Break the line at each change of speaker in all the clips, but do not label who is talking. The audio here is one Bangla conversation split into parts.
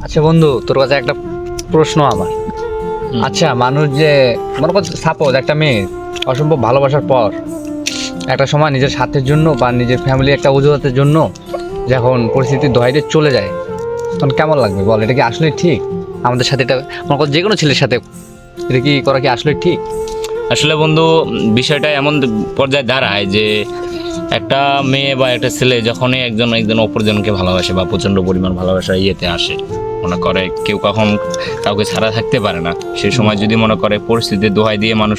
আচ্ছা বন্ধু, তোর কাছে একটা প্রশ্ন আমার। আচ্ছা, মানুষ যে মনে কর সাপোজ একটা মেয়ে অসম্ভব ভালোবাসার পর একটা সময় নিজের স্বার্থের জন্য বা নিজের ফ্যামিলি একটা অজুহাতের জন্য যখন পরিস্থিতির দোহাইতে চলে যায়, তখন কেমন লাগবে বল? এটা কি আসলে ঠিক? আমাদের সাথে এটা মনে কর যে কোনো ছেলের সাথে এটা কি করা কি আসলে ঠিক?
আসলে বন্ধু, বিষয়টা এমন পর্যায়ে দাঁড়ায় যে একটা মেয়ে বা একটা ছেলে যখনই একজন অপরজনকে ভালোবাসে বা প্রচণ্ড পরিমাণ ভালোবাসা ইয়েতে আসে, মনে করে কেউ কখন কাউকে ছাড়া থাকতে পারে না, সেই সময় যদি মনে করে পরিস্থিতির দোহাই দিয়ে মানুষ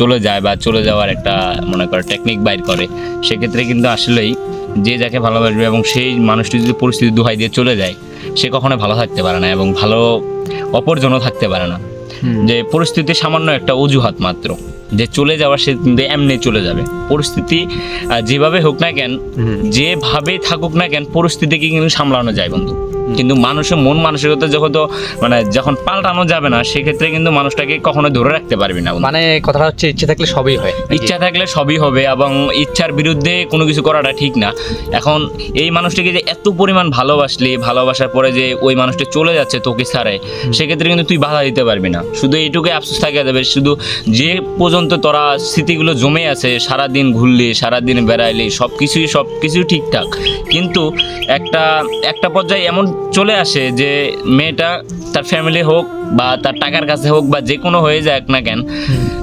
চলে যায় বা চলে যাওয়ার একটা মনে করে টেকনিক বাইর করে, সেক্ষেত্রে কিন্তু আসলেই যে যাকে ভালোবাসবে এবং সেই মানুষটি যদি পরিস্থিতির দোহাই দিয়ে চলে যায়, সে কখনোই ভালো থাকতে পারে না এবং ভালো অপরজনও থাকতে পারে না। যে পরিস্থিতি সামান্য একটা অজুহাত মাত্র, যে চলে যাওয়ার সে কিন্তু এমনি চলে যাবে। পরিস্থিতি যেভাবে হোক না কেন, যেভাবে থাকুক না কেন, পরিস্থিতিকে কিন্তু সামলানো যায় বন্ধু। কিন্তু মানুষের মন মানসিকতা যখন পাল্টানো যাবে না, সেক্ষেত্রে কিন্তু মানুষটাকে কখনো ধরে রাখতে পারবি না বন্ধু।
মানে কথাটা হচ্ছে ইচ্ছে থাকলে সবই হয়,
ইচ্ছা থাকলে সবই হবে এবং ইচ্ছার বিরুদ্ধে কোনো কিছু করাটা ঠিক না। এখন এই মানুষটিকে যে এত পরিমাণ ভালোবাসার পরে যে ওই মানুষটা চলে যাচ্ছে তোকে ছাড়ে, সেক্ষেত্রে কিন্তু তুই বাধা দিতে পারবি না। শুধু এইটুকুই আফসোস থাকে যাবে, শুধু যে পর্যন্ত তোরা স্মৃতিগুলো জমে আছে, সারাদিন ঘুরলি, সারাদিন বেড়াইলি, সব কিছুই ঠিকঠাক, কিন্তু একটা পর্যায়ে এমন চলে আসে যে মেয়েটা তার ফ্যামিলি হোক বা তার টাকার কাছে হোক বা যে কোনো হয়ে যাক না কেন,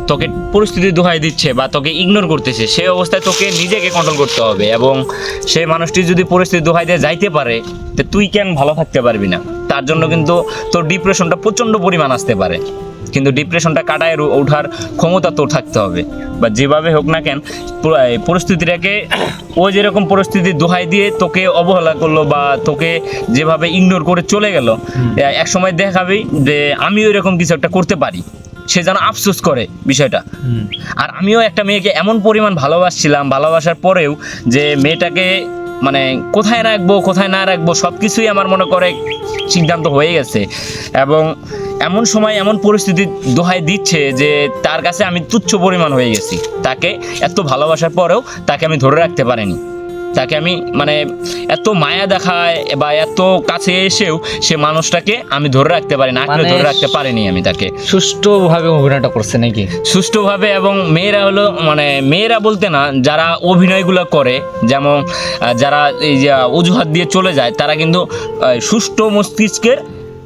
তোকে পরিস্থিতি দোহাই দিচ্ছে বা তোকে ইগনোর করতেছে, সেই অবস্থায় তোকে নিজেকে কন্ট্রোল করতে হবে। এবং সেই মানুষটি যদি পরিস্থিতি দোহাই দিয়ে যাইতে পারে, তো তুই কেন ভালো থাকতে পারবি না? তার জন্য কিন্তু তোর ডিপ্রেশনটা প্রচণ্ড পরিমাণ আসতে পারে, কিন্তু ডিপ্রেশনটা কাটায় ওঠার ক্ষমতা তোর থাকতে হবে। বা যেভাবে হোক না কেন, পরিস্থিতিটাকে ও যেরকম পরিস্থিতি দোহাই দিয়ে তোকে অবহেলা করলো বা তোকে যেভাবে ইগনোর করে চলে গেল, এক সময় দেখাবি যে আমিও এরকম কিছু একটা করতে পারি, সে যেন আফসোস করে বিষয়টা। আর আমিও একটা মেয়েকে এমন পরিমাণ ভালোবাসার পরেও যে মেয়েটাকে মানে কোথায় না রাখবো সব কিছুই আমার মনে করে সিদ্ধান্ত হয়ে গেছে, এবং এমন সময় এমন পরিস্থিতি দোহাই দিচ্ছে যে তার কাছে আমি তুচ্ছ পরিমাণ হয়ে গেছি। তাকে এত ভালোবাসার পরেও তাকে আমি ধরে রাখতে পারিনি, তাকে আমি মানে এত মায়া দেখায় বা এত কাছে এসেও সে মানুষটাকে আমি ধরে রাখতে পারি না, ধরে রাখতে পারিনি আমি তাকে।
সুষ্ঠুভাবে অভিনয়টা করছে নাকি?
সুষ্ঠুভাবে। এবং মেয়েরা বলতে না, যারা অভিনয়গুলো করে, যেমন যারা এই যে অজুহাত দিয়ে চলে যায়, তারা কিন্তু সুষ্ঠু মস্তিষ্কের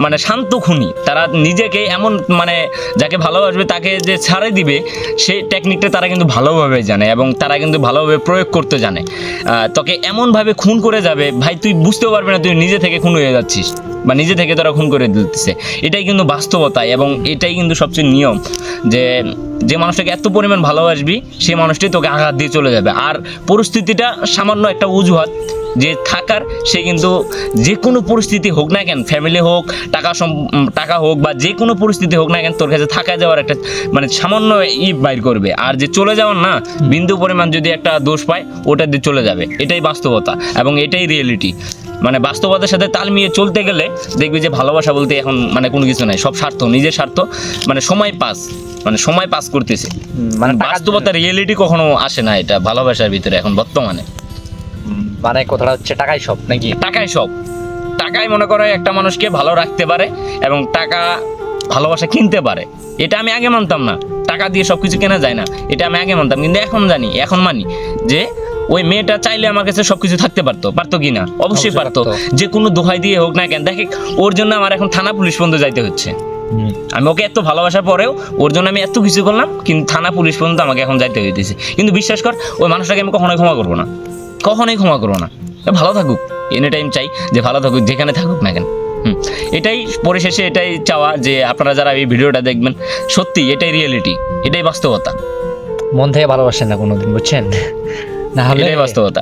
মানে শান্ত খুনি। তারা নিজেকে এমন মানে যাকে ভালোবাসবে তাকে যে ছাড়ে দিবে, সেই টেকনিকটা তারা কিন্তু ভালোভাবে জানে এবং তারা কিন্তু ভালোভাবে প্রয়োগ করতে জানে। তোকে এমনভাবে খুন করে যাবে ভাই, তুই বুঝতেও পারবি না তুই নিজে থেকে খুন হয়ে যাচ্ছিস বা নিজে থেকে তারা খুন করে দিতেছে। এটাই কিন্তু বাস্তবতা এবং এটাই কিন্তু সবচেয়ে নিয়ম, যে মানুষটাকে এত পরিমাণ ভালোবাসবি সেই মানুষটাই তোকে আঘাত দিয়ে চলে যাবে। আর পরিস্থিতিটা সামান্য একটা অজুহাত যে থাকার, সে কিন্তু যে কোনো পরিস্থিতি হোক না কেন, ফ্যামিলি হোক, টাকা হোক বা যে কোনো পরিস্থিতি হোক না কেন, তোর কাছে থাকা যাওয়ার একটা মানে সামান্য বাইর করবে। আর যে চলে যাওয়ার না, বিন্দু পরিমাণ যদি একটা দোষ পায়, ওটা দিয়ে চলে যাবে। এটাই বাস্তবতা এবং এটাই রিয়েলিটি। মানে বাস্তবতার সাথে তাল মিলিয়ে চলতে গেলে দেখবি যে ভালোবাসা বলতে এখন মানে কোনো কিছু নাই, সব স্বার্থ, নিজের স্বার্থ, মানে সময় পাস করতেছে। মানে বাস্তবতা রিয়েলিটি কখনো আসে না এটা ভালোবাসার ভিতরে এখন বর্তমানে।
মানে কথাটা হচ্ছে টাকাই সব নাকি?
টাকাই মনে করে একটা মানুষকে ভালো রাখতে পারে এবং টাকা ভালোবাসা কিনতে পারে। এটা আমি আগে মানতাম না, টাকা দিয়ে সবকিছু কেনা যায় না, এটা আমি আগে মানতাম, কিন্তু এখন মানি যে ওই মেয়েটা চাইলে আমার কাছে সবকিছু থাকতে পারতো কি না? অবশ্যই পারতো, যে কোনো দোহাই দিয়ে হোক না কেন। দেখে ওর জন্য আমার এখন থানা পুলিশ পর্যন্ত যাইতে হচ্ছে। আমি ওকে এত ভালোবাসার পরেও ওর জন্য আমি এত কিছু করলাম, কিন্তু থানা পুলিশ পর্যন্ত আমাকে এখন যাইতে হইতেছে। কিন্তু বিশ্বাস কর, ওই মানুষটাকে আমি কখনোই ক্ষমা করবো না। ভালো থাকুক, এনি টাইম চাই যে ভালো থাকুক, যেখানে থাকুক না কেন। এটাই পরিশেষে এটাই চাওয়া যে আপনারা যারা এই ভিডিওটা দেখবেন, সত্যি এটাই রিয়েলিটি, এটাই বাস্তবতা।
মন থেকে ভালোবাসেন না কোনোদিন, বুঝছেন? না হলে
এটাই বাস্তবতা।